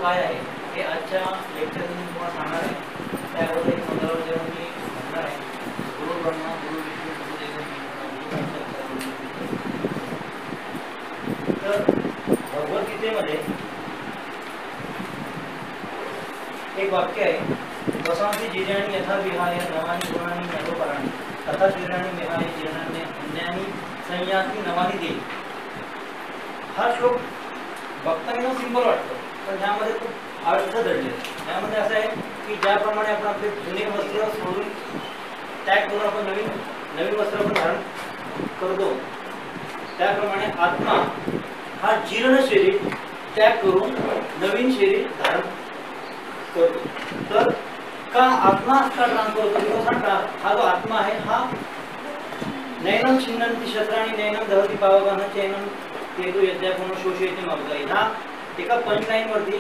काय आहे हे आजच्या लेक्चरमध्ये मी तुम्हाला सांगणार आहे. त्याबद्दल एक मंगळावर जेव्हा मी म्हणणार आहे, गुरु ब्रह्मा गुरु विष्णू गुरु देव तर भगवद्गीतेमध्ये एक वाक्य आहे, वसांती जिजाणी यथा विहाय नवानी गुणानी नरोपराणी तथा शरीराणी विहाय जीर्णाने अन्यानी संयाती नवानी दे. हा श्लोक भक्तांना सिंपल वाटतो, पण ह्यामध्ये खूप अर्थ दडले. त्यामध्ये असं आहे की ज्याप्रमाणे आपण आपले जुने वस्त्र सोडून त्याग करून आपण नवीन वस्त्र आपण धारण करतो, त्याप्रमाणे आत्मा हा जीर्ण शरीर त्याग करून नवीन शरीर धारण करतो. तर का आत्मा का ट्रान्सफर करतो? हा जो आत्मा आहे हा नैनम छिन्नंती शस्त्राणी नैनम दहती पावकान चैनम तेजो यज्ञापूर्ण शोषयते मग्गाई. हा एका पंचलाईन वरती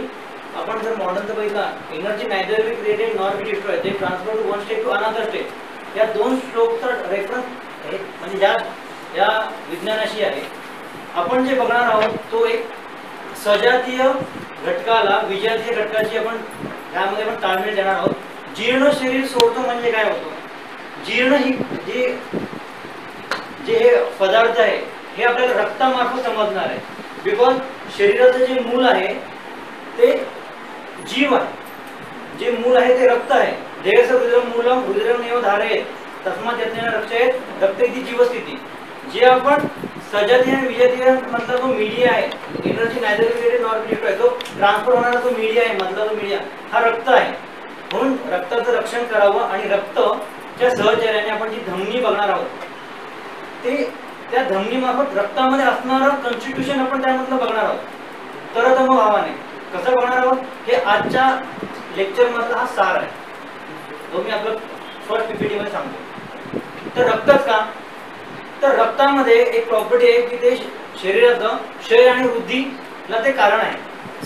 आपण जर मॉडर्नचं बघितला, energy neither be created nor be destroyed, they transfer to one state to another state. या दोन श्लोकचा रेफरन्स आहे, म्हणजे या विज्ञानाशी आहे. आपण जे बघणार आहोत तो एक सजातीय घटकाला विजातीय घटकाची आपण यामध्ये पण ताळमेळ देणार आहोत. जीर्ण शरीर सोडतो म्हणजे काय होतं? जीर्ण ही जे हे पदार्थ आहे हे आपल्याला रक्तामार्फत समजणार आहे. बिकॉज शरीराचं जे मूल आहे ते जीव आहे, जे मूल आहे ते रक्त आहे. देहस रुद्रम मूलम रुद्रमेव धारयेत तस्मात् यत्नेन रक्षयेत रक्त इति जीवस्थिती. जे आपण सजातीय आणि विजातीय मधला जो मीडिया आहे, energy neither created nor destroyed, जो ट्रान्सफर होणारा जो मीडिया आहे, मधला जो मीडिया हा रक्त आहे. म्हणून रक्ताचं रक्षण करावं आणि रक्तच्या सहचर्याने आपण जी धमनी बघणार आहोत ते त्या धमनीमार्फत रक्तामध्ये असणारं कॉन्स्टिट्यूशन आपण त्यामधलं बघणार आहोत. तरतम भावाने कसं बघणार आहोत हे आजच्या लेक्चर मधला हा सार आहे, जो मी आपलं फर्स्ट पीपीटी मध्ये सांगतो. तर रक्तच का? तर रक्तामध्ये एक प्रॉपर्टी आहे की ते शरीराचं क्षय आणि वृद्धीला ते कारण आहे.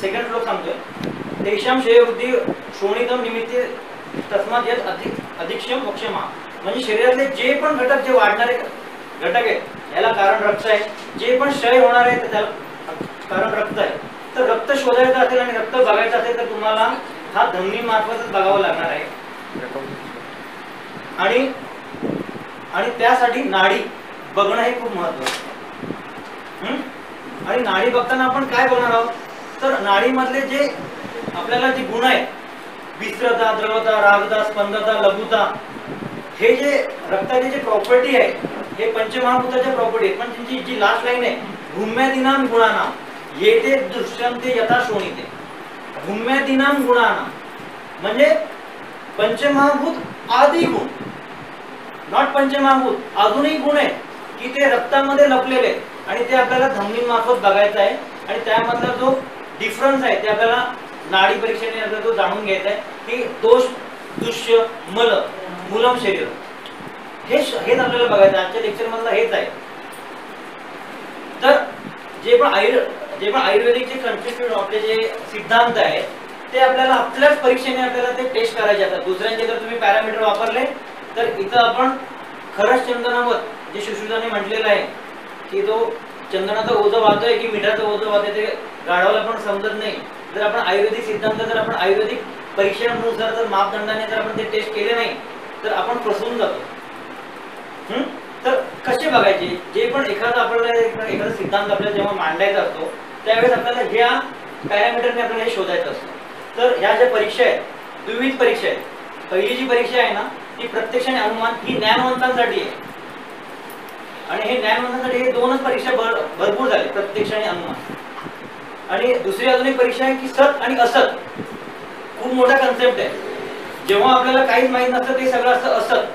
सेकंड श्लोक सांगतोय, तेषां क्षय वृद्धी शोणितम निमित्ते तस्मात् यत् अधिक्षम वक्षमा. म्हणजे शरीरातले जे पण घटक, जे वाढणारे घटक आहेत याला कारण रक्त आहे, जे पण क्षय होणार आहे त्याला कारण रक्त आहे. तर रक्त शोधायचं असेल आणि रक्त बघायचं असेल तर तुम्हाला हा धमनी मार्फतच बघावं लागणार आहे. आणि त्यासाठी नाडी बघणं हे खूप महत्त्वाचं. आणि नाडी बघताना आपण काय बघणार आहोत? तर नाडीमधले जे आपल्याला जे गुण आहेत, विस्त्रता, द्रवता, रागता, स्पंदता, लघुता, हे जे रक्ताची जे प्रॉपर्टी आहे हे पंचमहाभूताच्या प्रॉपर्टी आहेत. पण त्यांची जी लास्ट लाईन आहे, भूम्यादिनाम गुणानाम येते दृश्यंते यथा शोणिते. भूम्यादिनाम गुणानाम म्हणजे पंचमहाभूत आदी गुण, नॉट पंचमहाभूत, अजूनही गुण आहे की ते रक्तामध्ये लपलेले आहेत आणि ते आपल्याला धमनीमार्फत बघायचं आहे. आणि त्यामधला जो डिफरन्स आहे ते आपल्याला नाडी परीक्षेने आपल्याला तो जाणून घ्यायचा आहे की दोष, दुष्य, मल, मूलम शरीर, हेच आपल्याला बघायचं. आजच्या लेक्चर मधला हेच आहे. तर जे पण आयुर्वेदिकचे कन्सेप्ट, आपले जे सिद्धांत आहेत ते आपल्याला आपल्याच परीक्षेने आपल्याला ते टेस्ट करायचे असतात. दुसऱ्यांचे जर तुम्ही पॅरामीटर वापरले तर इथं आपण खरंच चंदनावर जे सुश्रुताने म्हटलेलं आहे की तो चंदनाचा ओझं वाहतोय की मिठाचं ओझं वाहतोय ते गाढवाला पण समजत नाही. जर आपण आयुर्वेदिक सिद्धांत, जर आपण आयुर्वेदिक परीक्षेनुसार जर मापदंडाने जर आपण ते टेस्ट केले नाही तर आपण फसवून जातो. तर कसे बघायचे? जे पण एखादा सिद्धांत आपल्याला जेव्हा मांडायचा असतो त्यावेळेस आपल्याला ह्या पॅरामीटरने आपल्याला हे शोधायचं असतं. तर ह्या ज्या परीक्षा आहेत, द्विविध परीक्षा आहेत. पहिली जी परीक्षा आहे ना ती प्रत्यक्ष आणि अनुमान, ही ज्ञानवंतांसाठी आहे. आणि हे ज्ञानवंतांसाठी हे दोनच परीक्षा भरपूर झाले, प्रत्यक्ष आणि अनुमान. आणि दुसरी अजून एक परीक्षा आहे की सत आणि असत. खूप मोठा कन्सेप्ट आहे. जेव्हा आपल्याला काहीच माहित नसतं ते सगळं असतं असत.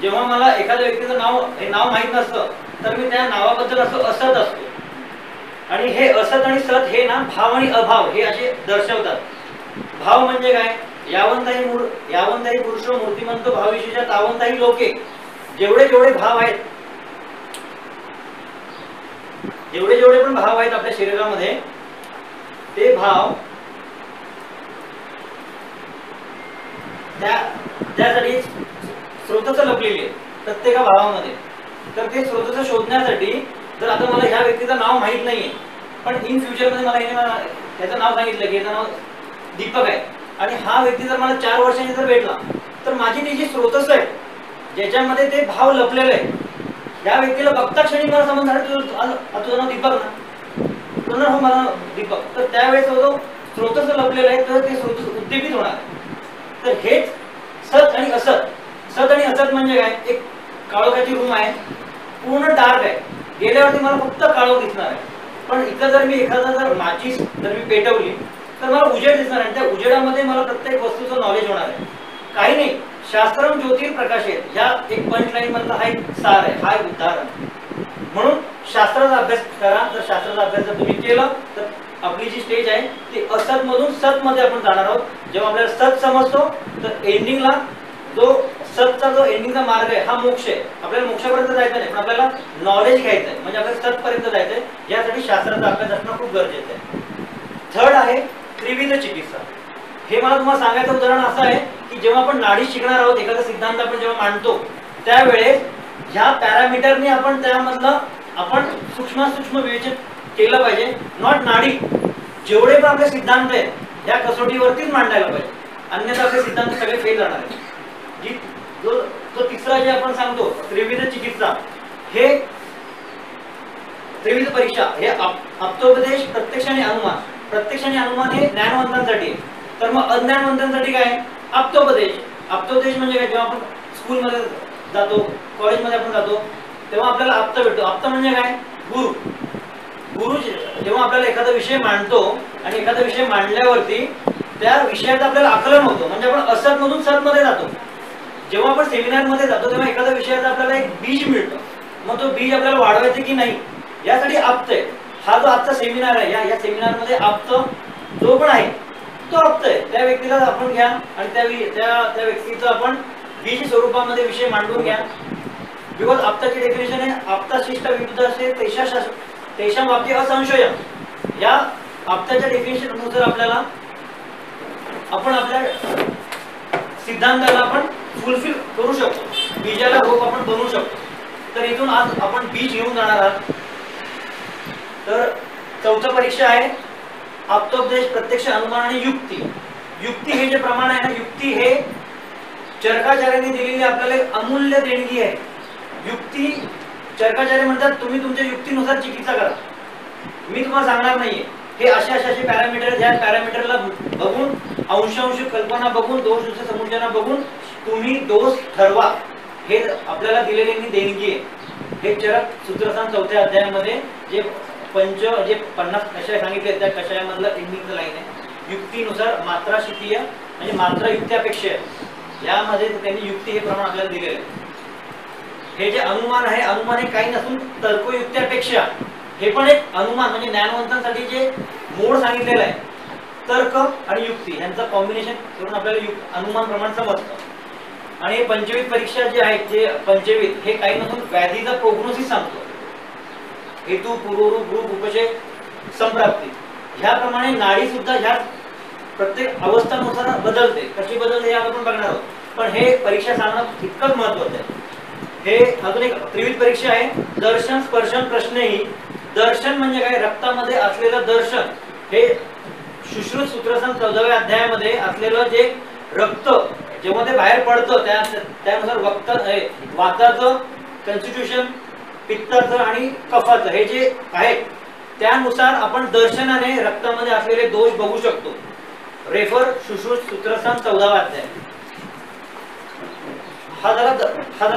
जेव्हा मला एखाद्या व्यक्तीचं नाव माहित नसतं तर मी त्या नावाबद्दल असत असतो. आणि हे असत आणि सत हे ना भाव आणि अभाव हे असे दर्शवतात. भाव म्हणजे काय? यावंताही पुरुष मूर्तिमंत भावविशेषा तावंताही लोके. जेवढे भाव आहेत, जेवढे पण भाव आहेत आपल्या शरीरामध्ये ते भाव त्यासाठी स्रोतच लपलेली आहे प्रत्येक भावामध्ये. तर ते स्रोतच शोधण्यासाठी जर आता मला ह्या व्यक्तीचं नाव माहित नाहीये पण इन फ्युचर मध्ये मला त्याचं नाव सांगितलं की याचं नाव दीपक आहे आणि हा व्यक्ती जर मला 4 वर्षांनी जर भेटला तर माझी ती जी स्रोतस्स आहे ज्याच्यामध्ये ते भाव लपलेले आहे, या व्यक्तीला बघता क्षणी मला समजणार तुझं नाव दीपक ना, तुझं नाव मला दीपक, तर त्यावेळेस जो स्रोतस्स लपलेला आहे तर ते स्रोतस्स उद्दीपित होणार आहे. तर हेच सत आणि असत. सत आणि असत म्हणजे काय, एक काळोखाची रूम आहे, पूर्ण डार्क आहे, गेल्यावरती मला फक्त काळोख दिसणार आहे. पण इथं जर मी एखादा जर माचीस जर मी पेटवली तर मला उजेड दिसणार आहे. त्या उजेडामध्ये मला प्रत्येक वस्तूचं नॉलेज होणार आहे. काही नाही, शास्त्रम ज्योतिर् प्रकाशेत, ह्या एक पंच लाईन मधला हा एक सार आहे, हा एक उदाहरण. म्हणून शास्त्राचा अभ्यास करा. तर शास्त्राचा अभ्यास जर तुम्ही केला तर आपली जी स्टेज आहे ती असत मधून सत मध्ये आपण जाणार आहोत. जेव्हा आपल्याला सत समजतो तर एंडिंगला जो सतचा जो एंडिंगचा मार्ग आहे हा मोक्ष आहे. आपल्याला मोक्षापर्यंत जायचं नाही, पण आपल्याला नॉलेज घ्यायचं आहे, म्हणजे आपल्याला सतपर्यंत जायचं आहे. यासाठी शास्त्राचा अभ्यास असणं खूप गरजेचं आहे. थर्ड आहे त्रिविध चिकित्सा. हे मला तुम्हाला सांगायचं उदाहरण असं आहे की जेव्हा आपण नाडी शिकणार आहोत, एखादा सिद्धांत आपण जेव्हा मांडतो त्यावेळेस ह्या पॅरामीटरने आपण त्यामधलं आपण सूक्ष्म विवेचन केलं पाहिजे. नॉट नाडी, जेवढे पण आपले सिद्धांत आहेत या कसोटीवरतीच मांडायला पाहिजे, अन्यथा आपले सिद्धांत सगळे फेल जाणार आहेत. जी जो तिसरा जे आपण सांगतो त्रिविध चिकित्सा, हे त्रिविध परीक्षा, हे आप्तोपदेश, प्रत्यक्ष आणि अनुमान. प्रत्यक्ष आणि अनुमान हे ज्ञानवंतांसाठी आहे. तर मग अज्ञानवंतांसाठी काय, आप्तोपदेश. आप्तोपदेश म्हणजे काय, जेव्हा आपण स्कूलमध्ये जातो, कॉलेजमध्ये आपण जातो तेव्हा आपल्याला आप्त भेटतो. आप्त म्हणजे काय, गुरु. गुरु जेव्हा आपल्याला एखादा विषय मांडतो आणि एखादा विषय मांडल्यावरती त्या विषयाचं आपल्याला आकलन होतं, म्हणजे आपण असत मधून सत मध्ये जातो. जेव्हा आपण सेमिनार मध्ये जातो तेव्हा एखाद्या विषयाचं आपल्याला एक बीज मिळतं, मग तो बीज आपल्याला वाढवायचं की नाही यासाठी आप्त आहे. हा जो आजचा सेमिनार आहे, या सेमिनार मध्ये आप्त जो पण आहे तो आप्त आहे. त्या व्यक्तीला आपण घ्या आणि त्या व्यक्तीचं आपण बीज स्वरूपामध्ये विषय मांडून घ्या. बिकॉज आप्ताची डेफिनेशन आहे आप्ता शिष्ट विरुद्ध असे तेषां बाबतीत असंशयम. या आप्ताच्या डेफिनेशन नुसार आपल्याला आपण आपल्या सिद्धांताला आपण फुलफिल करू शकतो, बीजाला रोप आपण बनवू शकतो. तर इथून आज आपण बीज घेऊन जाणार आहात. तर चौथं परीक्षा आहे आप्तोपदेश, प्रत्यक्ष, अनुमान आणि युक्ती. युक्ती हे जे प्रमाण आहे ना, युक्ती हे चरकाचार्यांनी दिलेली आपल्याला एक अमूल्य देणगी आहे. युक्ती, चरकाचार्य म्हणतात तुम्ही तुमच्या युक्तीनुसार चिकित्सा करा, मी तुम्हाला सांगणार नाहीये हे असे पॅरामीटर, ह्या पॅरामीटरला बघून अंश कल्पना बघून दोष समुच्चयना बघून तुम्ही दोष ठरवा. हे आपल्याला दिलेली देणगी आहे. हे चरक सूत्रस्थान 4थ्या अध्यायामध्ये जे 50 कषाय सांगितले त्या कषायामधलं एंडिंगचं लाईन आहे. युक्तीनुसार मात्रा शितीय म्हणजे मात्रा युक्त्यापेक्षा, यामध्ये त्यांनी युक्ती हे प्रमाण आपल्याला दिलेलं आहे. हे जे अनुमान आहे, अनुमान हे काही नसून तर्कयुक्त्यापेक्षा, हे पण एक अनुमान म्हणजे ज्ञानवंतांसाठी जे मोड सांगितलेलं आहे, तर्क आणि युक्ती यांचं कॉम्बिनेशन करून आपल्याला अनुमान प्रमाण समजतं. आणि पंचवीत परीक्षा जे आहेत, जे पंचवीत हे काही नसून व्याधीचा प्रोग्नोसिस सांगतो. हेतू, पूर्वरूप, रूप, उपशय, संप्राप्ती, ह्याप्रमाणे नाडी सुद्धा ह्या प्रत्येक अवस्थानुसार बदलते. कशी बदलते हे आपण बघणार आहोत, पण हे परीक्षा सांगणं तितकंच महत्त्वाचं आहे. हे अजून एक त्रिविध परीक्षा आहे दर्शन, स्पर्शन, प्रश्नही. दर्शन म्हणजे काय, रक्तामध्ये असलेलं दर्शन. हे सुश्रुत सूत्रस्थान 14व्या अध्यायामध्ये असलेलं जे रक्त जेव्हा ते बाहेर पडतं त्यानुसार वाताचं कॉन्स्टिट्यूशन, पित्ताचं आणि कफाचं हे जे आहे त्यानुसार आपण दर्शनाने रक्तामध्ये असलेले दोष बघू शकतो. रेफर सुश्रुत सूत्रस्थान 14वा अध्याय. हा झाला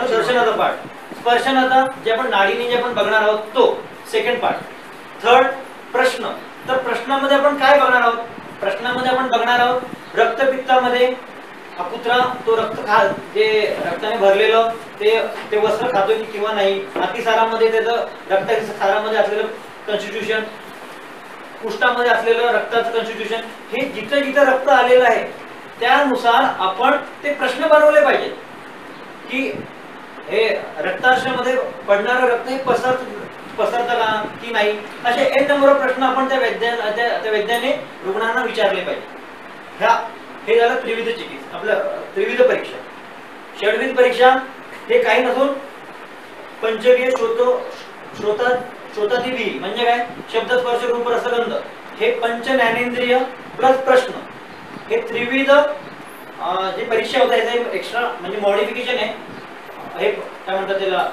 दर्शनाचा पार्ट. स्पर्शनाचा जे आपण नाडीने जे आपण बघणार आहोत तो सेकंड पार्ट. थर्ड प्रश्न. तर प्रश्नामध्ये आपण काय बघणार आहोत, प्रश्नामध्ये आपण बघणार आहोत रक्तपित्तामध्ये अकुत्रा तो जे रक्ताने भरलेलं ते वस्त्र खातोय किंवा नाही, अतिसारामध्ये त्याचं रक्ताच्या सारामध्ये असलेलं कॉन्स्टिट्यूशन, कुष्ठामध्ये असलेलं रक्ताचं कॉन्स्टिट्यूशन, हे जिथं जिथं रक्त आलेलं आहे त्यानुसार आपण ते प्रश्न बनवले पाहिजेत की हे रक्ताशयामध्ये पडणारं रक्त हे पसरतं का की नाही, असे एक नंबर प्रश्न आपण त्या वैद्याने रुग्णांना विचारले पाहिजे. हे झालं त्रिविध चिकित्सा, आपलं त्रिविध परीक्षा. षड्विध परीक्षा हे काही नसून पंचवीय श्रोतादिवी म्हणजे काय, शब्द, स्पर्श, रूप, रसगंध हे पंच ज्ञानेंद्रिय प्लस प्रश्न, हे त्रिविध जे परीक्षा होता याचं एक्स्ट्रा म्हणजे मॉडिफिकेशन आहे. हे काय म्हणतात त्याला,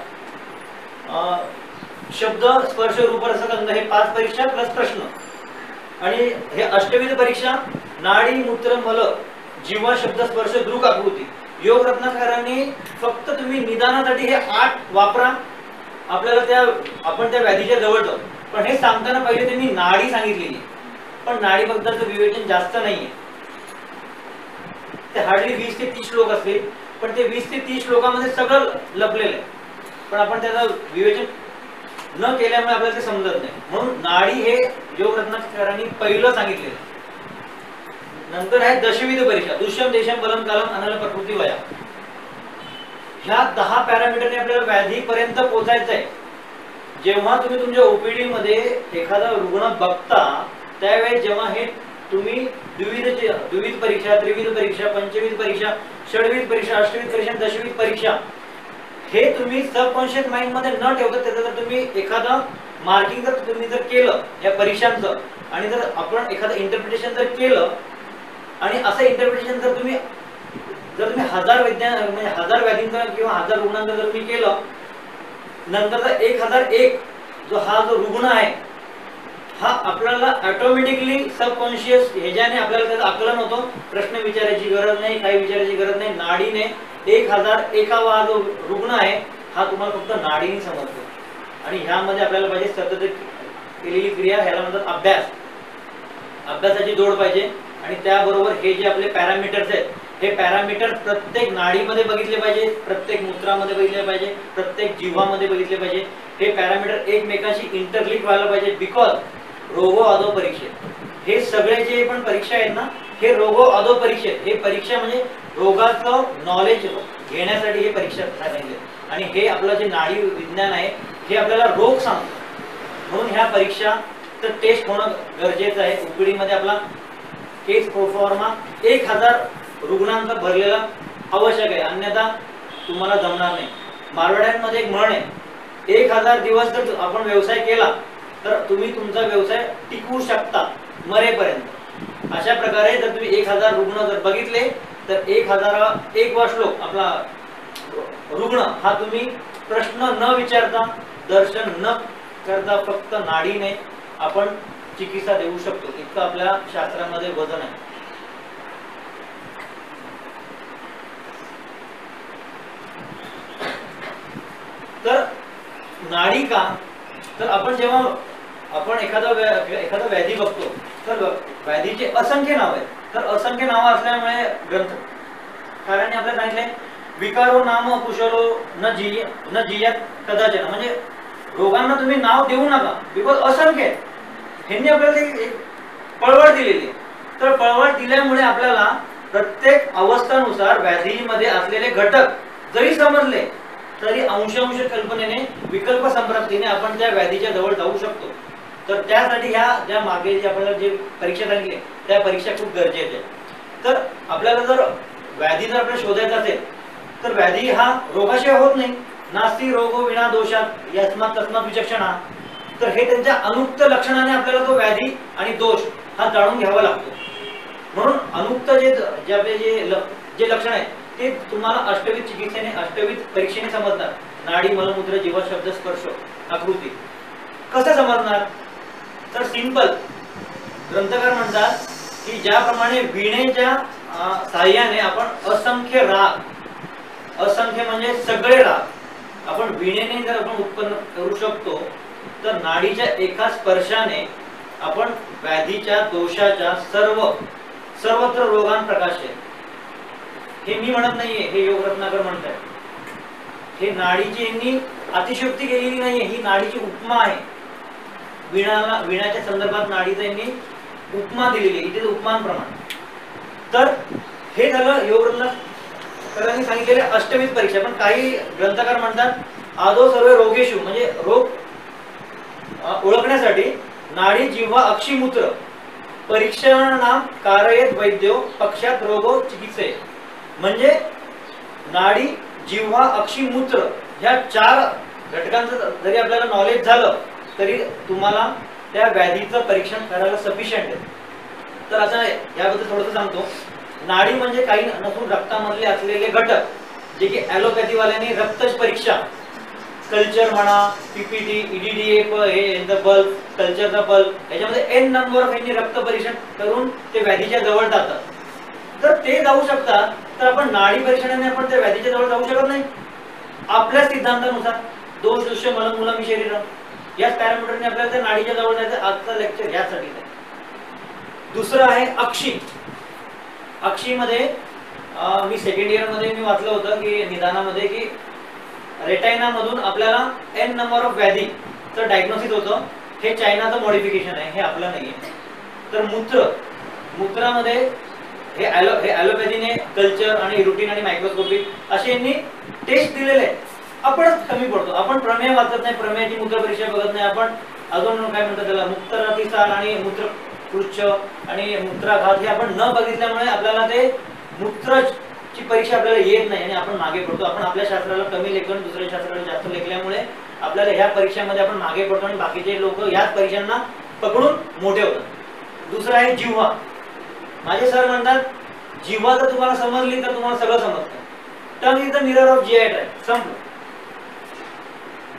शब्द स्पर्श रूप रस गंध, हे 5 परीक्षा प्लस प्रश्न. आणि हे अष्टविध परीक्षा नाडी मूत्र मल जीवा शब्द स्पर्श दृक आकृती. योग रत्नाकरांनी फक्त तुम्ही निदानासाठी हे 8 वापरा, आपल्याला आपण त्या व्याधीच्या जवळ जाऊ. पण हे सांगताना पहिले त्यांनी नाडी सांगितलेली, पण नाडीबद्दलचं विवेचन जास्त नाहीये. ते हार्डली 20 ते 30 श्लोक असतील, पण ते 20 ते 30 श्लोकामध्ये सगळं लपलेलं आहे, पण आपण त्याचं विवेचन न केल्यामुळे आपल्याला ते समजत नाही. म्हणून नाडी हे योग रत्नाकरांनी पहिलं सांगितलेलं. नंतर आहे दशविध परीक्षा, दुष्यम देशम बलम कालम अनल प्रकृती वया. ह्या 10 पॅरामीटरने आपल्याला व्याधीपर्यंत पोहोचायचं आहे. जेव्हा तुम्ही तुमच्या ओपीडी मध्ये एखादा रुग्ण बघता त्यावेळेस जेव्हा हे तुम्ही द्विविध परीक्षा, त्रिविध परीक्षा, पंचविध परीक्षा, षडविध परीक्षा, अष्टविध परीक्षा, दशविध परीक्षा, हे तुम्ही सबकॉन्शियस माइंड मध्ये न ठेवता त्याचं जर तुम्ही एखादा मार्किंग जर तुम्ही जर केलं या परीक्षांचं, आणि जर आपण एखादं इंटरप्रिटेशन जर केलं, आणि असं इंटरप्रिटेशन जर तुम्ही 1000 म्हणजे 1000 व्याधींचं किंवा 1000 रुग्णांचं जर तुम्ही केलं, नंतरचा 1001 जो रुग्ण आहे हा आपल्याला ऑटोमॅटिकली सबकॉन्शियस ह्याच्याने आपल्याला त्याचं आकलन होतं. प्रश्न विचारायची गरज नाही, काही विचारायची गरज नाही. नाडीने 1001वा जो रुग्ण आहे हा तुम्हाला फक्त नाडीने समजतो. आणि ह्यामध्ये आपल्याला पाहिजे सतत केलेली क्रिया, ह्याला म्हणतात अभ्यास. अभ्यासाची जोड पाहिजे. आणि त्याबरोबर हे जे आपले पॅरामीटर्स आहेत, हे पॅरामीटर प्रत्येक नाडीमध्ये बघितले पाहिजे, प्रत्येक मूत्रामध्ये बघितले पाहिजे, प्रत्येक जिव्हामध्ये बघितले पाहिजे. हे पॅरामीटर एकमेकांशी इंटरलिंक व्हायला पाहिजे. बिकॉज रोगो आदो परीक्षेत हे सगळे जे पण परीक्षा आहेत ना, हे रोगो आदो परीक्षेत, हे परीक्षा म्हणजे रोगाचं नॉलेज घेण्यासाठी हे परीक्षा सांगितले. आणि हे आपलं जे नाडी विज्ञान आहे हे आपल्याला रोग सांगतो. म्हणून ह्या परीक्षा तर टेस्ट होणं गरजेचं आहे. ओपीडी मध्ये आपला केस प्रोफॉर्मा 1000 रुग्णांचा भरलेला आवश्यक आहे, अन्यथा तुम्हाला जमणार नाही. मारवाड्यांमध्ये एक म्हण आहे, 1000 दिवस जर आपण व्यवसाय केला तर तुम्ही तुमचा व्यवसाय टिकवू शकता मरेपर्यंत. अशा प्रकारे जर तुम्ही 1000 रुग्ण जर बघितले तर 1001वा श्लोक आपला रुग्ण हा तुम्ही प्रश्न न विचारता, दर्शन न करता फक्त नाडीने आपण चिकित्सा देऊ शकतो. इतकं आपल्या शास्त्रामध्ये वजन आहे. तर नाडी का, तर आपण जेव्हा आपण एखादा व्याधी बघतो तर व्याधीचे असंख्य नाव आहेत. तर असंख्य नावं असल्यामुळे ग्रंथकारांनी आपल्याला सांगितलंय विकारो नाम कुशलो न जियात कदाचन. म्हणजे रोगांना तुम्ही नाव देऊ नका, बिकॉज असंख्य आहे. ह्यांनी आपल्याला एक पळवळ दिलेली आहे. तर पळवळ दिल्यामुळे आपल्याला प्रत्येक अवस्थानुसार व्याधीमध्ये असलेले घटक जरी समजले तरी अंश कल्पनेने विकल्प संप्राप्तीने आपण त्या व्याधीच्या जवळ जाऊ शकतो. तर त्यासाठी ह्या ज्या मागे जे आपल्याला जे परीक्षा सांगितली त्या परीक्षा खूप गरजेच्या आहेत. तर आपल्याला जर व्याधी जर आपल्याला शोधायचा असेल तर व्याधी हा रोगाशिवाय होत नाही. नास्ति रोगो विना दोषात यस्मात् तस्मात् विचक्षणा. तर हे त्यांच्या अनुक्त लक्षणाने आपल्याला तो व्याधी आणि दोष हा जाणून घ्यावा लागतो. म्हणून अनुक्त जे आपले जे लक्षण आहेत ते तुम्हाला अष्टविध चिकित्सेने, अष्टविध परीक्षेने समजणार. नाडी मलमूत्र जीवा शब्द स्पर्श आकृती कसं समजणार, तर सिंपल. ग्रंथकार म्हणतात की ज्याप्रमाणे वीणेच्या साह्याने आपण असंख्य राग, असंख्य म्हणजे सगळे राग आपण वीणेने जर आपण उत्पन्न करू शकतो, तर नाडीच्या एका स्पर्शाने आपण व्याधीच्या दोषाच्या सर्वत्र रोगान प्रकाश आहे. हे मी म्हणत नाहीये, हे योग रत्नाकर म्हणतात. हे नाडीची यांनी अतिशयोक्ती केलेली नाहीये, ही नाडीची उपमा आहे. वीणाच्या संदर्भात नाडीचं यांनी उपमा दिलेली आहे, इथे उपमान प्रमाण. तर हे झालं योग रत्नाकरांनी सांगितलेले अष्टविध परीक्षा. पण काही ग्रंथकार म्हणतात आदो सर्व रोगेशु, म्हणजे रोग ओळखण्यासाठी नाडी जिव्हा अक्षिमूत्र परीक्षणानां कारयेत वैद्यो पक्षात रोगो चिकित्से. म्हणजे नाडी जिव्हा अक्षिमूत्र ह्या 4 घटकांचं जरी आपल्याला नॉलेज झालं तरी तुम्हाला त्या व्याधीचं परीक्षण करायला सफिशियंट आहे. तर आता याबद्दल थोडंसं सांगतो. नाडी म्हणजे काही नसून रक्तामधले असलेले घटक, जे की ॲलोपॅथी वाल्याने रक्तच परीक्षा, कल्चर म्हणा, पीपीटी, ईडीडीए, हे बल्ब, कल्चरचा बल्ब, याच्यामध्ये एन नंबर ऑफ यांनी रक्त परीक्षण करून ते व्याधीच्या जवळ जातात. तर ते जाऊ शकतात, तर आपण नाडी परीक्षणाने आपण त्या व्याधीच्या जवळ जाऊ शकत नाही. आपल्या सिद्धांतानुसार दोष दृश्य मलमूलमी शरीर याच पॅरामीटरने आपल्याला त्या नाडीच्या जवळ जायचं. आजचं लेक्चर यासाठी आहे. दुसरं आहे अक्षी. अक्षीमध्ये मी सेकंड इयर मध्ये मी वाचलं होतं की निदानामध्ये की रेटायना मधून आपल्याला एन नंबर ऑफ व्याधीचं डायग्नोसिस होतं. हे चायनाचं मॉडिफिकेशन आहे, हे आपलं नाही आहे. तर मूत्रामध्ये हे ॲलोपॅथीने कल्चर आणि रुटीन आणि मायक्रोस्कोपी असे यांनी टेस्ट दिलेले आहे. आपणच कमी पडतो. आपण प्रमेय वाचत नाही, प्रमेयाची मूत्रपरीक्षा बघत नाही. आपण अजून काय म्हणतात त्याला मूत्रातिसार आणि मूत्रपुच्छ आणि मूत्राघात हे आपण न बघितल्यामुळे आपल्याला ते मूत्राची परीक्षा आपल्याला येत नाही आणि आपण मागे पडतो. आपण आपल्या शास्त्राला कमी लेखून दुसऱ्या शास्त्राला जास्त लेखल्यामुळे आपल्याला ह्या परीक्षामध्ये आपण मागे पडतो आणि बाकीचे लोक ह्याच परीक्षांना पकडून मोठे होतात. दुसरं आहे जिव्हा. माझे सर म्हणतात जिव्हा जर तुम्हाला समजली तर तुम्हाला सगळं समजतं. Tongue is the mirror of GI tract. संपलं.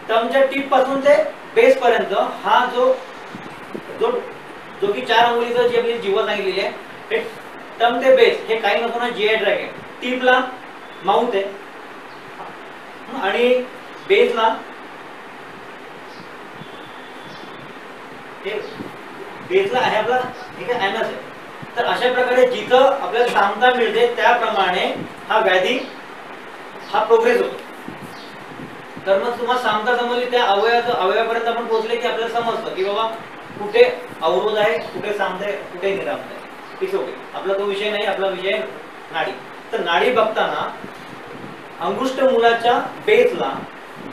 टंगच्या टिप पासून ते बेस पर्यंत हा जो की 4 अंगुलीचं जी आपली जिव्हा सांगितलेली आहे, हे टंग ते बेस हे काही नको ना जीआय ट्रॅक आहे. टिपला माउथ आहे आणि बेसला आहे आपला ठीक आहे ॲनस आहे. तर अशा प्रकारे जिथं आपल्याला सामता मिळते त्याप्रमाणे हा व्याधी हा प्रोग्रेस होतो. तर मग तुम्हाला सामता समजली त्या अवयवापर्यंत आपण पोहोचले की आपल्याला समजतं की बाबा कुठे अवरोध आहे, कुठे सामता आहे, कुठे निरामता आहे. ठीक ओके. आपला तो विषय नाही, आपला विषय नाडी. तर नाडी बघताना अंगुष्ठ मुलाच्या बेसला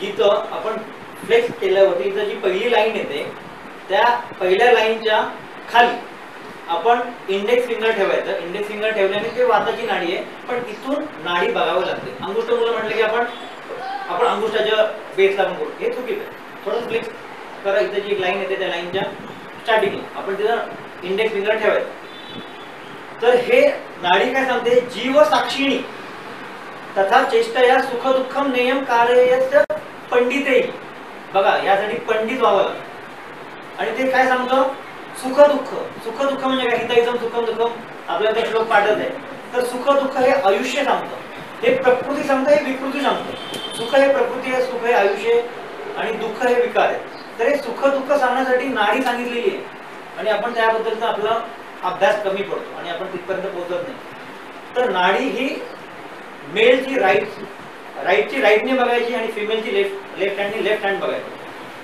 जिथं आपण फ्लेक्स केल्यावरती इथं जी पहिली लाईन येते त्या पहिल्या लाईनच्या खाली आपण इंडेक्स फिंगर ठेवायचं. इंडेक्स फिंगर ठेवल्याने ते वाताची नाडी आहे, पण इथून नाडी बघावी लागते. अंगुष्ठ मुलं म्हटलं की आपण अंगुष्ठाच्या बेसला पण करू, हे चुकीचं आहे. थोडं फ्लेक्स करा. इथं जी लाईन येते त्या लाईनच्या स्टार्टिंगला आपण तिथं इंडेक्स फिंगर ठेवायचं. तर हे नाडी काय सांगते, जीव साक्षिणी तथा चेष्टया सुख दुःखम नेयम कार्यस्य पंडितेही. बघा यासाठी पंडित व्हावं लागतं. आणि ते काय सांगतं, सुख दुःख. सुख दुःख म्हणजे काय, हितैषम सुखम दुःखम आपल्याला ते श्लोक पाठवत आहे. तर सुख दुःख हे आयुष्य सांगतं, हे प्रकृती सांगतं, हे विकृती सांगतं. सुख हे प्रकृती आहे, सुख हे आयुष्य आणि दुःख हे विकार आहे. तर हे सुख दुःख सांगण्यासाठी नाडी सांगितलेली आहे आणि आपण त्याबद्दलचा आपला अभ्यास कमी पडतो आणि आपण तिथपर्यंत पोहोचत नाही. तर नाडी ही मेलची राईटची राईटने बघायची आणि फिमेलची लेफ्ट हँडनी लेफ्ट हँड बघायची.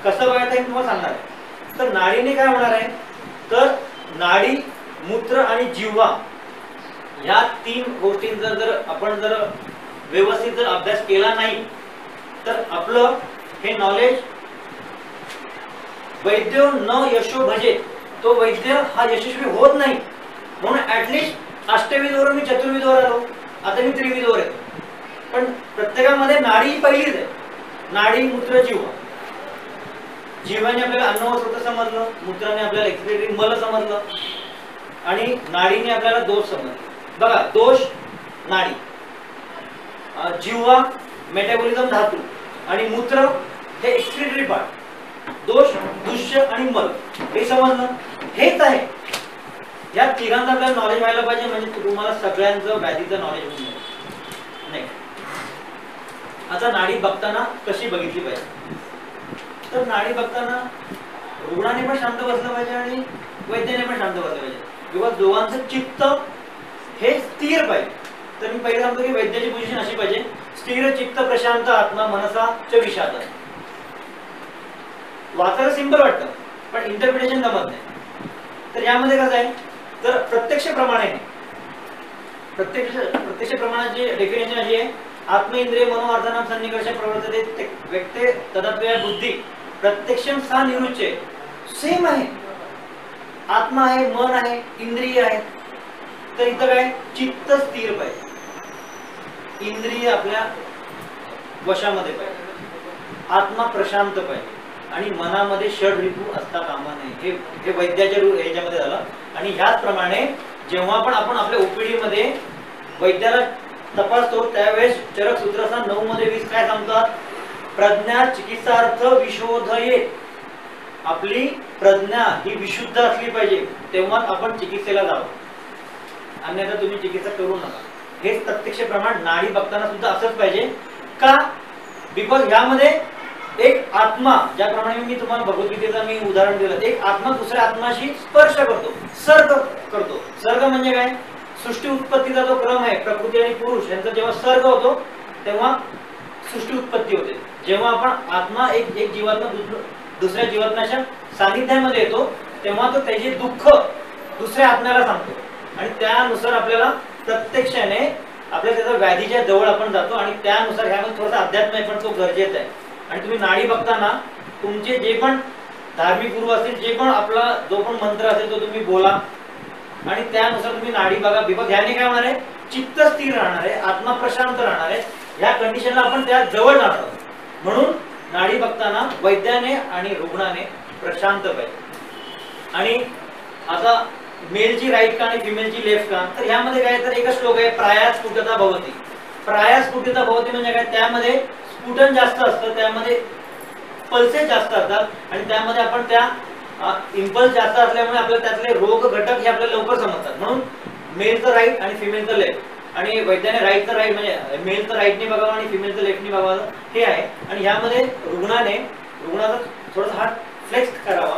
कसं बघायचं हे तुम्हाला सांगणार आहे. तर नाडीने काय होणार आहे, तर नाडी, मूत्र आणि जिव्हा या 3 गोष्टींचा जर आपण व्यवस्थित जर अभ्यास केला नाही तर आपलं हे नॉलेज वैद्य न यशो भजे, तो वैद्य हा यशस्वी होत नाही. म्हणून ऍटलिस्ट अष्टविधवरून मी चतुर्विधवर आलो, आता मी त्रिविधवर येतो. पण प्रत्येकामध्ये नाडी पहिलीच आहे. नाडी, मूत्र, जिव्हा. जिव्हाने आपल्याला अन्न स्रोत समजलं, मूत्राने आपल्याला एक्सक्रीटरी मल समजलं आणि नाडीने आपल्याला दोष समजले. बघा दोष नाडी, जिव्हा मेटाबॉलिझम धातू आणि मूत्र हे एक्सक्रीटरी पार्ट. दोष, दुष्य आणि मल हे समजलं. हेच आहे, या तिघांचं आपल्याला नॉलेज व्हायला पाहिजे. म्हणजे तुम्हाला सगळ्यांचं व्याधीचं नॉलेज होऊन जाईल. नाही आता नाडी बघताना कशी बघितली पाहिजे, तर नाडी बघताना रुग्णाने पण शांत बसलं पाहिजे आणि वैद्याने पण शांत बसलं पाहिजे किंवा दोघांचं चित्त हे स्थिर पाहिजे. तर मी पहिले सांगतो की वैद्याची पोझिशन अशी पाहिजे, स्थिर चित्त प्रशांत आत्मा मनसा च विषाद. वाचायला सिंपल वाटतं पण इंटरप्रिटेशन जमत नाही. तर यामध्ये कसं आहे, तर प्रत्यक्ष प्रमाणाची डेफिनेशन अशी आहे, आत्म इंद्रिय मनोअर्थानाम सन्निकर्ष प्रवर्तते व्यक्ते तदत्वया बुद्धी प्रत्यक्षम सा निरुच्य. सेम आहे, आत्मा आहे, मन आहे, इंद्रिय आहे. तर इथं काय, चित्त स्थिर पाहिजे, इंद्रिय आपल्या वशामध्ये पाहिजे, आत्मा प्रशांत पाहिजे आणि मनामध्ये षड ऋतू असता कामा नये. हे वैद्याच्या ह्याच्यामध्ये झालं. आणि ह्याचप्रमाणे जेव्हा पण आपण आपल्या ओपीडी मध्ये वैद्याला तपासतो त्यावेळेस चरक सूत्रसा 9 मध्ये 20 काय सांगतात? प्रज्ञा चिकित्सार्थ विशोधये. आपली प्रज्ञा ही विशुद्ध असली पाहिजे तेव्हा आपण चिकित्सेला जावं, अन्यथा तुम्ही चिकित्सा करू नका. हेच प्रत्यक्ष प्रमाण नाडी बघताना सुद्धा असंच पाहिजे. का? बिकॉज यामध्ये एक आत्मा, ज्याप्रमाणे मी तुम्हाला भगवद्गीतेचं मी उदाहरण दिलं, एक आत्मा दुसऱ्या आत्माशी स्पर्श करतो, सर्ग करतो. सर्ग म्हणजे काय? सृष्टी उत्पत्तीचा जो क्रम आहे, प्रकृती आणि पुरुष यांचा जेव्हा सर्ग होतो तेव्हा सृष्टी उत्पत्ती होते. जेव्हा आपण आत्मा एक जीवात्मा दुसऱ्या जीवात्म्याच्या सानिध्यामध्ये येतो तेव्हा तो त्याचे दुःख दुसऱ्या आत्म्याला सांगतो आणि त्यानुसार आपल्याला प्रत्यक्षाने आपल्या त्याचा व्याधीच्या जवळ आपण जातो आणि त्यानुसार ह्यामध्ये थोडासा अध्यात्म आहे पण तो गरजेचा आहे. आणि तुम्ही नाडी बघताना तुमचे जे पण धार्मिक गुरु असतील, जे पण आपला जो पण मंत्र असेल तो तुम्ही बोला आणि त्यानुसार तुम्ही नाडी बघा. बिकॉज ह्याने काय होणार आहे? चित्त स्थिर राहणार आहे, आत्मा प्रशांत राहणार आहे. ह्या कंडिशनला आपण त्या जवळ जाणार आहोत. म्हणून नाडी बघताना वैद्याने आणि रुग्णाने प्रशांत पाहिजे. आणि आता मेलची राईट का आणि फिमेलची लेफ्ट का? तर ह्यामध्ये काय, तर एकच श्लोक आहे, प्राया स्फुटता भवती. प्राया स्फुटता भवती म्हणजे काय? त्यामध्ये स्फुटन जास्त असतं, त्यामध्ये पल्सेस जास्त असतात आणि त्यामध्ये आपण त्या इम्पल्स जास्त असल्यामुळे आपल्याला त्यातले रोग घटक हे आपल्याला लवकर समजतात. म्हणून मेलचं राईट आणि फिमेलचं लेफ्ट. आणि वैद्याने राईटचं राईट म्हणजे मेलचं राईटने बघावं आणि फिमेलचं लेफ्टने बघावं हे आहे. आणि ह्यामध्ये रुग्णाचा थोडासा हात फ्लेक्स करावा.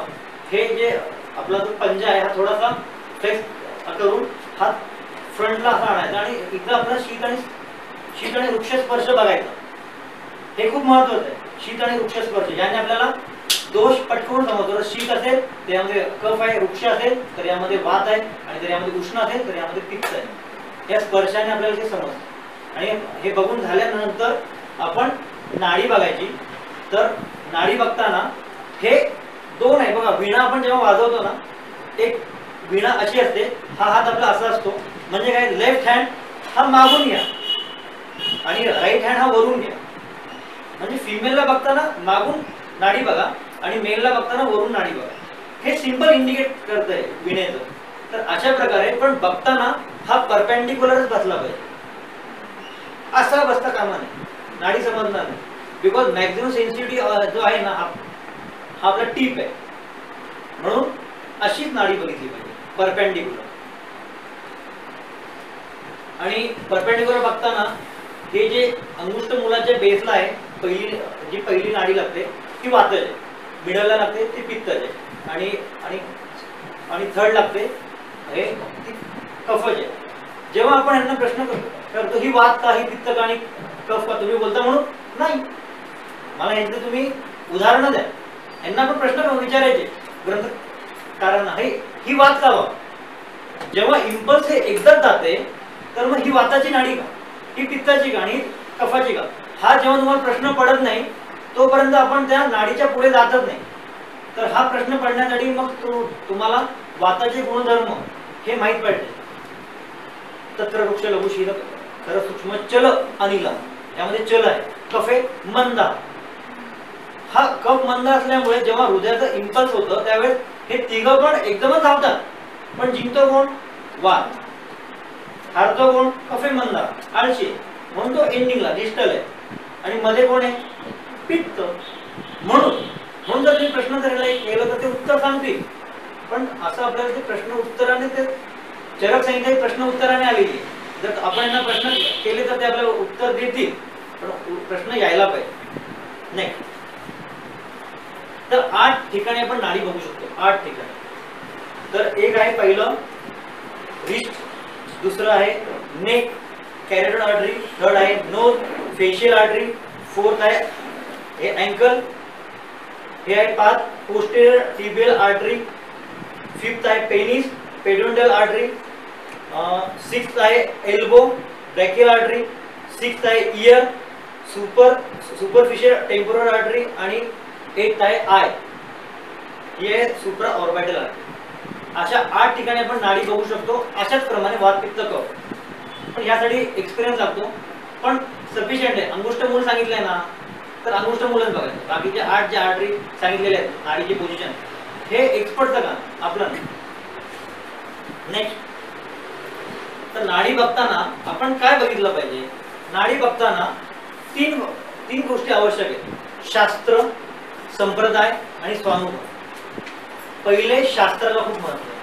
हे जे आपला जो पंजा आहे हा थोडासा फ्लेक्स करून हात फ्रंटला असा आणायचा आणि इथं आपला शीत आणि वृक्ष स्पर्श बघायचा. हे खूप महत्वाचं आहे, शीत आणि वृक्ष स्पर्श. याने आपल्याला दोष पटकवून समजतो. शीत असेल तर यामध्ये कफ आहे, वृक्ष असेल तर यामध्ये वात आहे आणि जर यामध्ये उष्ण असेल तर यामध्ये पित्त आहे. या स्पर्शाने आपल्याला ते समजतं. आणि हे बघून झाल्यानंतर आपण नाडी बघायची. तर नाडी बघताना हे दोन आहे बघा. वीणा आपण जेव्हा वाजवतो ना, एक वीणा अशी असते, हा हात आपला असा असतो म्हणजे काय, लेफ्ट हँड हा मागून घ्या आणि राईट हँड हा वरून घ्या. म्हणजे फिमेलला बघताना मागून नाडी बघा आणि मेलला बघताना वरून नाडी बघा. हे सिंपल इंडिकेट करतंय वीणेचं. तर अशा प्रकारे पण बघताना हा परपेंडिक्युलरच बसला पाहिजे, असा बसता कामा नये, नाडी समजणार नाही. बिकॉज मॅक्झिमम सेन्सिटिव्हिटी जो आहे ना हा आपला टीप आहे. म्हणून अशीच नाडी बघितली पाहिजे, परपेंडिक्युलर. आणि परपेंडिक्युलर बघताना हे जे अंगुष्ठ मुलाच्या बेसला आहे, पहिली नाडी लागते ती वातज आहे, मिडलला लागते ती पित्तज आहे आणि आणि आणि थर्ड लागते हे ती कफज आहे. जेव्हा आपण यांना प्रश्न करतो ही वात का, ही पित्त का आणि कफ का, तुम्ही बोलता म्हणून नाही. मला यांचं तुम्ही उदाहरणं द्या. यांना पण प्रश्न विचारायचे ग्रंथकारांना, ही वात का? जेव्हा इम्पल्स हे एकदाच जाते तर मग ही वाताची नाडी का, ही पित्ताची का आणि कफाची का? हा जेव्हा तुम्हाला प्रश्न पडत नाही तोपर्यंत आपण त्या नाडीच्या पुढे जातच नाही. तर हा प्रश्न पडण्यासाठी मग तुम्हाला वाताचे गुणधर्म हे माहीत पाहिजे. तत्र वृक्ष लघुशील खर सूक्ष्म चल अनिला, यामध्ये चल आहे. कफे मंदा, हा कफ मंद असल्यामुळे जेव्हा हृदयाचं इम्पल्स होतं त्यावेळेस हे तिघं पण एकदमच धावतात, पण जिंकतो कोण? वात. हारतो कोण? कफे मंदा, आळशी. म्हणून तो एंडिंगला डिस्टल आहे. आणि मध्ये कोण आहे? पित्त. म्हणून जर तुम्ही प्रश्न करायला केलं तर ते उत्तर सांगतील. पण असं आपल्याला ते प्रश्न उत्तराने, ते चरक संहिता प्रश्न उत्तराने आलेली. जर आपण यांना प्रश्न केले तर ते आपल्याला उत्तर देतील, पण प्रश्न यायला पाहिजे. नाही तर 8 ठिकाणी आपण नाडी बघू शकतो. 8 ठिकाणी. तर एक आहे पहिलं रिस्ट, दुसरं आहे नेक, कॅरोटिड आर्टरी, थर्ड आहे नोज, फेशियल आर्टरी, फोर्थ आहे हे अँकल, हे आहे path posterior tibial artery, fifth आहे पेनिस पेडोन्टल आर्टरी, सिक्स्थ आहे एल्बो ब्रॅकियल आर्टरी, सिक्स्थ आहे इयर सुपरफिशियल टेम्पोरल आर्टरी आणि एथ आहे आय, हे सुप्रा ऑर्बिटल आर्टरी. अशा 8 ठिकाणी आपण नाडी बघू शकतो. अशाच प्रमाणे वात पित्त कफ. पण यासाठी एक्सपिरियन्स लागतो, पण सफिशियंट आहे. अंगुष्ठ मूल सांगितलंय ना, तर अंगुष्ठ मूलच बघायचं. बाकीचे 8 जे आर्टरी सांगितलेले आहेत, नाडीची पोझिशन, हे एक्सपर्टचं का आपलं. नेक्स्ट, तर नाडी बघताना आपण काय बघितलं पाहिजे. नाडी बघताना तीन गोष्टी आवश्यक आहेत. शास्त्र, संप्रदाय आणि स्वानुभव. पहिले शास्त्राला खूप महत्व आहे.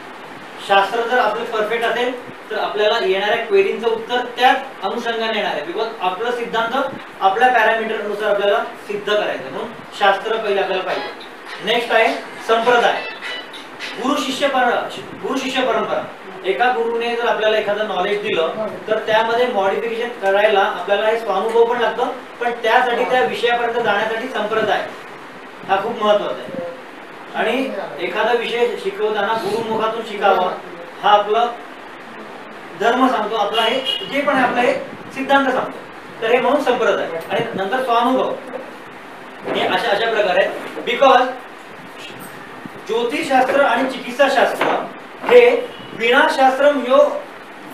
शास्त्र जर आपलं परफेक्ट असेल तर आपल्याला येणाऱ्या क्वेरींचं उत्तर त्याच अनुषंगाने येणार आहे. बिकॉज आपला सिद्धांत आपल्या पॅरामीटरनुसार आपल्याला सिद्ध करायचं, म्हणून शास्त्र पहिले आपल्याला पाहिजे. नेक्स्ट आहे संप्रदाय. गुरु शिष्य परंपरा. एका गुरुने जर आपल्याला एखादं नॉलेज दिलं तर त्यामध्ये मॉडिफिकेशन करायला आपल्याला हे स्वानुभव पण लागतं, पण त्यासाठी त्या विषयापर्यंत जाण्यासाठी संप्रदाय हा खूप महत्वाचा आहे. आणि एखादा विषय शिकवताना गुरुमुखातून शिकावा हा आपला धर्म सांगतो, आपला हे जे पण आहे आपला हे सिद्धांत सांगतो. तर हे म्हणून संप्रदाय. आणि नंतर स्वानुभव. हे अशा प्रकारे, बिकॉज ज्योतिषशास्त्र आणि चिकित्साशास्त्र हे विनाशास्त्रम यो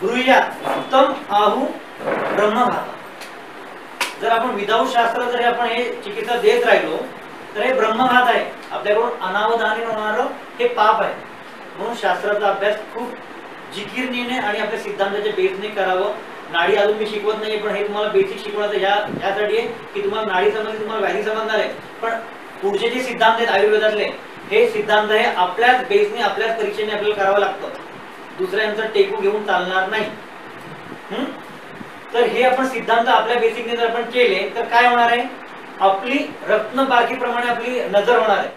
ब्रूयात तम आहु ब्रह्मघाता. जर आपण विदाऊट शास्त्र जर आपण हे चिकित्सा देत राहिलो तर हे ब्रह्मघात आहे. आपल्याकडून अनावधानाने होणारं हे पाप आहे. म्हणून शास्त्राचा अभ्यास खूप जिकिरीने आणि आपल्या सिद्धांताच्या बेसने करावं. नाडी अजून मी शिकवत नाही, पण हे तुम्हाला बेसिक शिकवण्याचं यासाठी आहे की तुम्हाला नाडी समजली, तुम्हाला व्याधी समजणार आहे. पण पुढचे जे सिद्धांत आहेत आयुर्वेदातले, हे सिद्धांत हे आपल्याच बेसने आपल्याच परीक्षेने आपल्याला करावं लागतं. दुसऱ्यांचं टेकू घेऊन चालणार नाही. तर हे आपण सिद्धांत आपल्या बेसिकने जर आपण केले तर काय होणार आहे, आपली रत्नपारखीप्रमाणे आपली नजर होणार आहे.